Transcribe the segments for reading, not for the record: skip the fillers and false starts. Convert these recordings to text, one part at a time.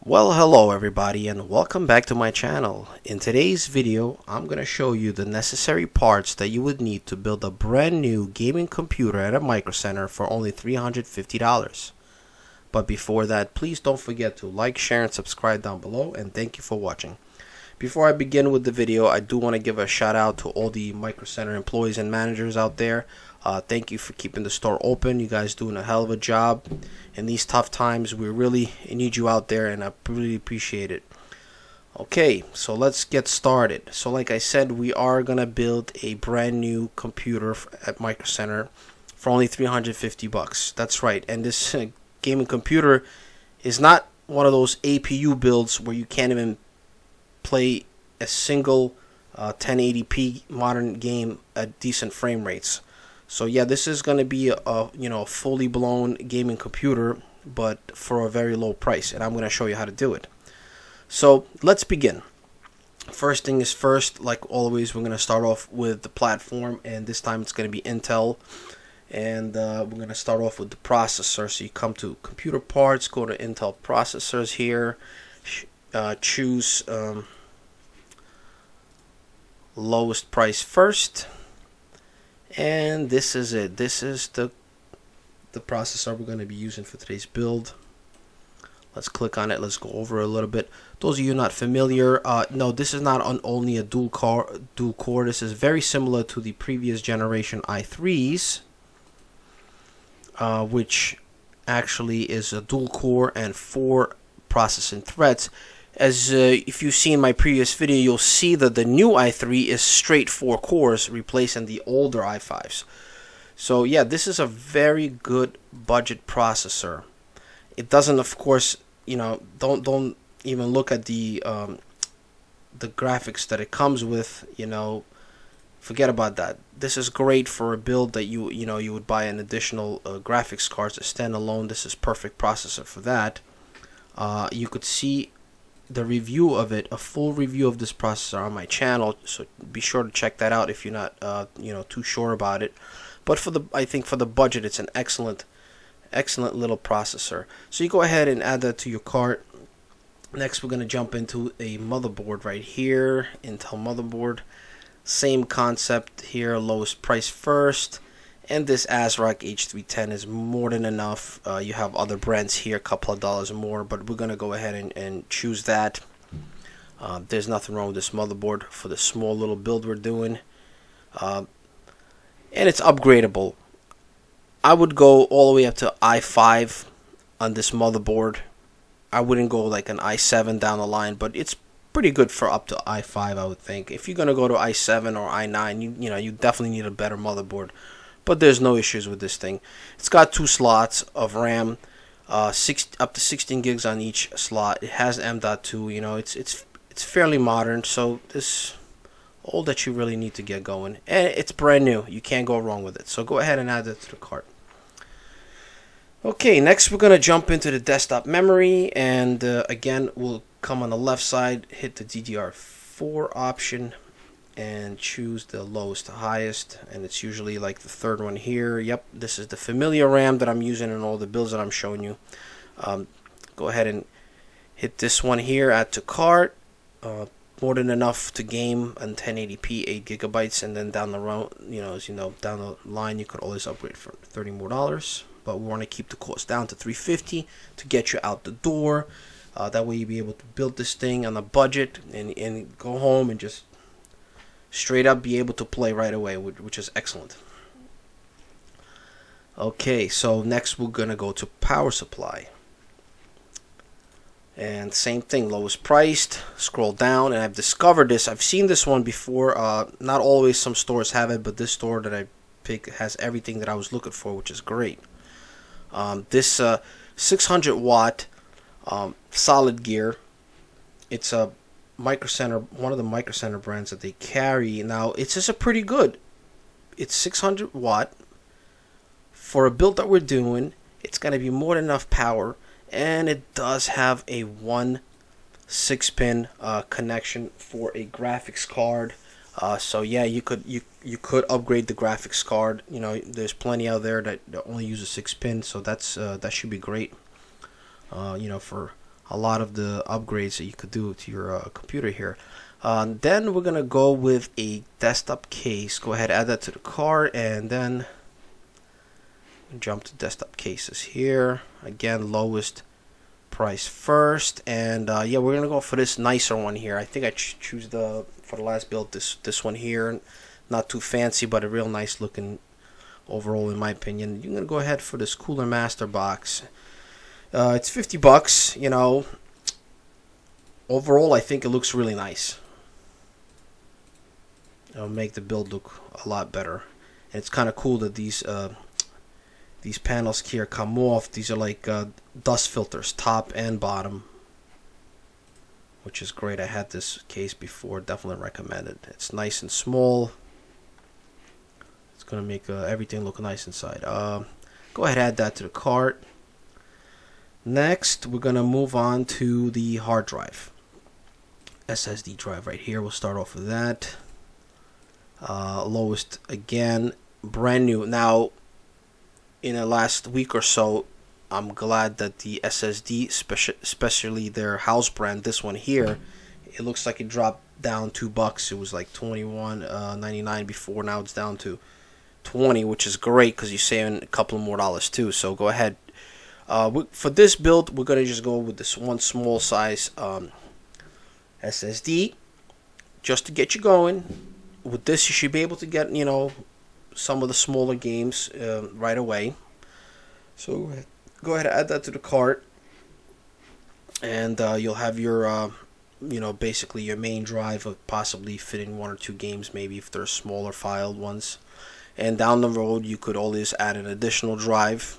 Well, hello everybody and welcome back to my channel. In today's video, I'm going to show you the necessary parts that you would need to build a brand new gaming computer at a Micro Center for only $350. But before that, please don't forget to like, share, and subscribe down below, and thank you for watching. Before I begin with the video, I do want to give a shout out to all the Micro Center employees and managers out there. Thank you for keeping the store open. You guys doing a hell of a job in these tough times. We really need you out there, and I really appreciate it. Okay, so let's get started. So like I said, we are gonna build a brand new computer at Micro Center for only $350. That's right, and this gaming computer is not one of those APU builds where you can't even play a single 1080p modern game at decent frame rates. So yeah, this is going to be a fully blown gaming computer, but for a very low price, and I'm going to show you how to do it. So let's begin. First thing is first, like always, we're going to start off with the platform, and this time it's going to be Intel, and we're going to start off with the processor. So you come to computer parts, go to Intel processors here, choose lowest price first. And this is it. This is the processor we're going to be using for today's build. Let's click on it. Let's go over a little bit. Those of you not familiar, no, this is not only a dual core. This is very similar to the previous generation i3s, which actually is a dual core and 4 processing threads. As if you've seen my previous video, you'll see that the new i3 is straight 4 cores, replacing the older i5s. So yeah, this is a very good budget processor. It doesn't, of course, don't even look at the graphics that it comes with. Forget about that. This is great for a build that you would buy an additional graphics cards to stand alone. This is perfect processor for that. You could see the review of it, a full review of this processor on my channel, so be sure to check that out if you're not too sure about it. But I think for the budget, it's an excellent little processor. So you go ahead and add that to your cart. Next, we're going to jump into a motherboard right here, Intel motherboard. Same concept here, lowest price first. And this ASRock H310 is more than enough. You have other brands here, a couple of dollars more, but we're going to go ahead and choose that. There's nothing wrong with this motherboard for the small little build we're doing. And it's upgradable. I would go all the way up to i5 on this motherboard. I wouldn't go like an i7 down the line, but it's pretty good for up to i5, I would think. If you're going to go to i7 or i9, you definitely need a better motherboard. But there's no issues with this thing. It's got 2 slots of RAM, up to 16 gigs on each slot. It has M.2. It's fairly modern, so this all that you really need to get going. And it's brand new. You can't go wrong with it. So go ahead and add that to the cart. Okay, next we're gonna jump into the desktop memory, and again we'll come on the left side, hit the DDR4 option, and choose the lowest to highest, and it's usually like the third one here. Yep, this is the familiar RAM that I'm using in all the builds that I'm showing you. Go ahead and hit this one here, add to cart. More than enough to game on 1080p, 8 gigabytes, and then down the road, down the line, you could always upgrade for $30 more. But we want to keep the cost down to $350 to get you out the door. That way you'll be able to build this thing on a budget and go home and just straight up be able to play right away, which is excellent. Okay, so next we're gonna go to power supply, and same thing, lowest priced. Scroll down, and I've discovered this. I've seen this one before. Not always, some stores have it, but this store that I picked has everything that I was looking for, which is great. This 600 watt solid gear. It's a Micro Center, one of the Micro Center brands that they carry. Now it's just pretty good. It's 600 watt for a build that we're doing. It's gonna be more than enough power, and it does have a 1 6-pin connection for a graphics card. So yeah, you could upgrade the graphics card. There's plenty out there that only use a 6-pin, so that should be great. For a lot of the upgrades that you could do to your computer here. Then we're gonna go with a desktop case. Go ahead, add that to the cart, and then jump to desktop cases here. Again, lowest price first, and yeah, we're gonna go for this nicer one here. I think I choose for the last build this one here. Not too fancy, but a real nice looking overall, in my opinion. You're gonna go ahead for this Cooler Master box. It's 50 bucks. You know, overall, I think it looks really nice. It'll make the build look a lot better. And it's kind of cool that these panels here come off. These are like dust filters, top and bottom, which is great. I had this case before. Definitely recommend it. It's nice and small. It's gonna make everything look nice inside. Go ahead, add that to the cart. Next, we're gonna move on to the hard drive, SSD drive right here. We'll start off with that. Lowest again, brand new. Now, in the last week or so, I'm glad that the SSD, especially their house brand, this one here, it looks like it dropped down $2. It was like $21.99 before. Now it's down to $20, which is great because you're saving a couple more dollars too. So go ahead. For this build, we're gonna just go with this one small size SSD, just to get you going. With this, you should be able to get, you know, some of the smaller games right away. So go ahead and add that to the cart, and you'll have your you know, basically your main drive of possibly fitting 1 or 2 games, maybe if they're smaller filed ones. And down the road, you could always add an additional drive.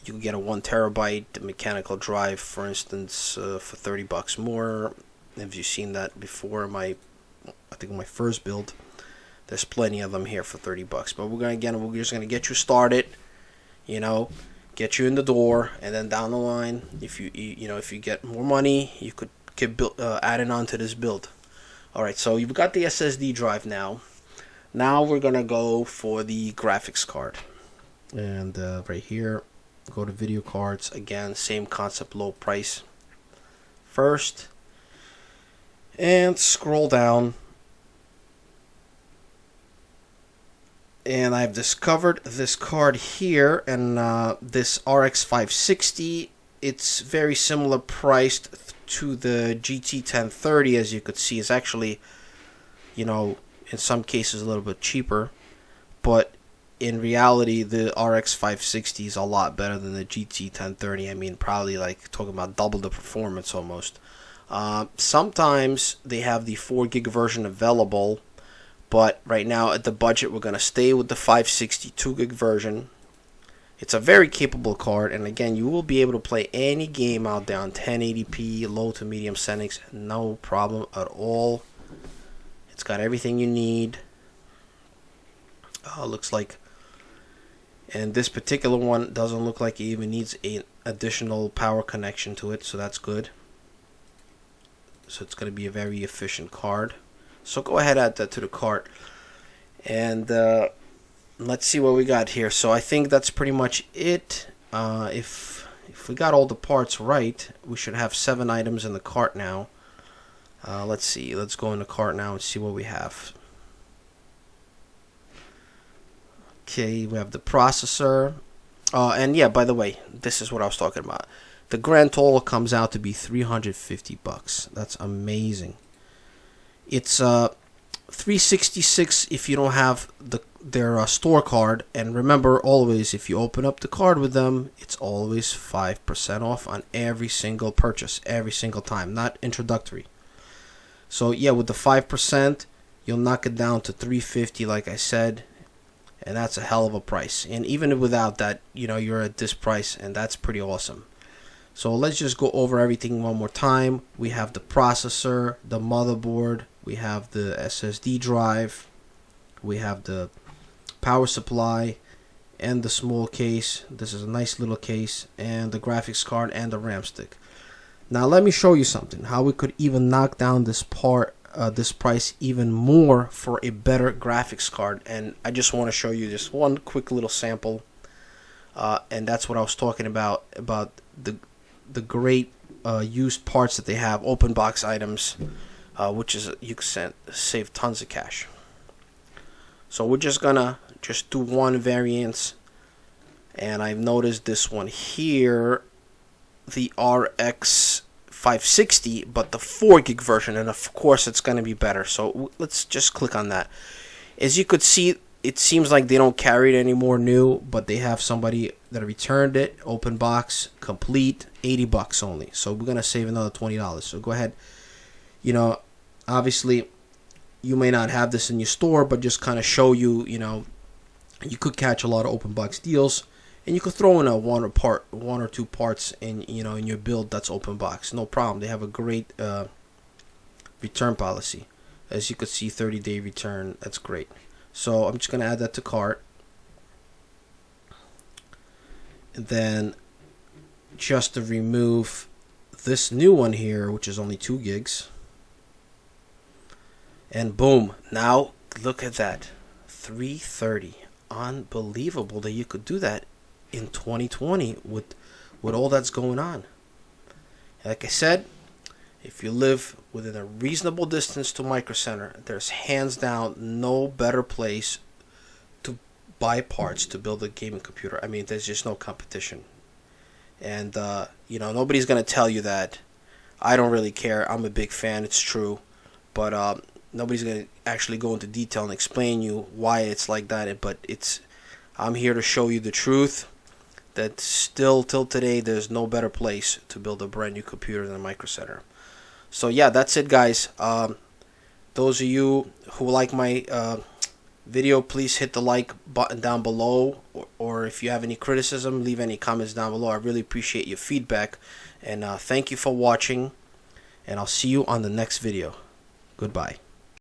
You could get a 1 terabyte mechanical drive, for instance, for 30 bucks more. If you've seen that before, I think my first build, there's plenty of them here for 30 bucks. But we're just gonna get you started, you know, get you in the door, and then down the line, if you get more money, you could keep adding on to this build. All right, so you've got the SSD drive now. Now we're gonna go for the graphics card, and right here, go to video cards. Again, same concept, low price first, and scroll down. And I've discovered this card here, and this RX 560. It's very similar priced to the GT 1030, as you could see. It's actually, you know, in some cases a little bit cheaper, but in reality, the RX 560 is a lot better than the GT 1030. I mean, probably like talking about double the performance almost. Sometimes they have the 4 gig version available. But right now, at the budget, we're going to stay with the 562 gig version. It's a very capable card, and again, you will be able to play any game out there on 1080p, low to medium settings, no problem at all. It's got everything you need. Looks like, and this particular one doesn't look like it even needs an additional power connection to it, so that's good. So it's going to be a very efficient card. So go ahead, add that to the cart, and let's see what we got here. So I think that's pretty much it. If we got all the parts right, we should have 7 items in the cart now. Let's see. Let's go in the cart now and see what we have. Okay, we have the processor. And yeah, by the way, this is what I was talking about. The grand total comes out to be 350 bucks. That's amazing. It's $366 if you don't have their store card, and remember always, if you open up the card with them, it's always 5% off on every single purchase, every single time, not introductory. So yeah, with the 5%, you'll knock it down to $350, like I said, and that's a hell of a price. And even without that, you know, you're at this price, and that's pretty awesome. So let's just go over everything one more time. We have the processor, the motherboard, we have the SSD drive, we have the power supply, and the small case. This is a nice little case, and the graphics card and the RAM stick. Now let me show you something, how we could even knock down this price even more for a better graphics card. And I just want to show you just one quick little sample, and that's what I was talking about the great used parts that they have, open box items, which is you can save tons of cash. So we're just gonna do one variance, and I've noticed this one here, the RX 560, but the 4 gig version, and of course it's going to be better. So let's just click on that. As you could see, it seems like they don't carry it anymore new, but they have somebody that returned it, open box, complete, $80 only. So we're going to save another $20. So go ahead. You know, obviously you may not have this in your store, but just kind of show you, you know, you could catch a lot of open box deals. And you could throw in one or two parts in, you know, in your build that's open box, no problem. They have a great return policy, as you could see, 30-day return. That's great. So I'm just gonna add that to cart, and then just to remove this new one here, which is only 2 gigs, and boom! Now look at that, 330. Unbelievable that you could do that in 2020 with all that's going on. Like I said, if you live within a reasonable distance to Micro Center, there's hands down no better place to buy parts to build a gaming computer. I mean, there's just no competition. And you know, nobody's gonna tell you that. I don't really care. I'm a big fan. It's true, but nobody's gonna actually go into detail and explain you why it's like that. But I'm here to show you the truth. That still till today there's no better place to build a brand new computer than Micro Center. So yeah, that's it, guys. Those of you who like my video, please hit the like button down below, or if you have any criticism, leave any comments down below. I really appreciate your feedback, and thank you for watching, and I'll see you on the next video. Goodbye.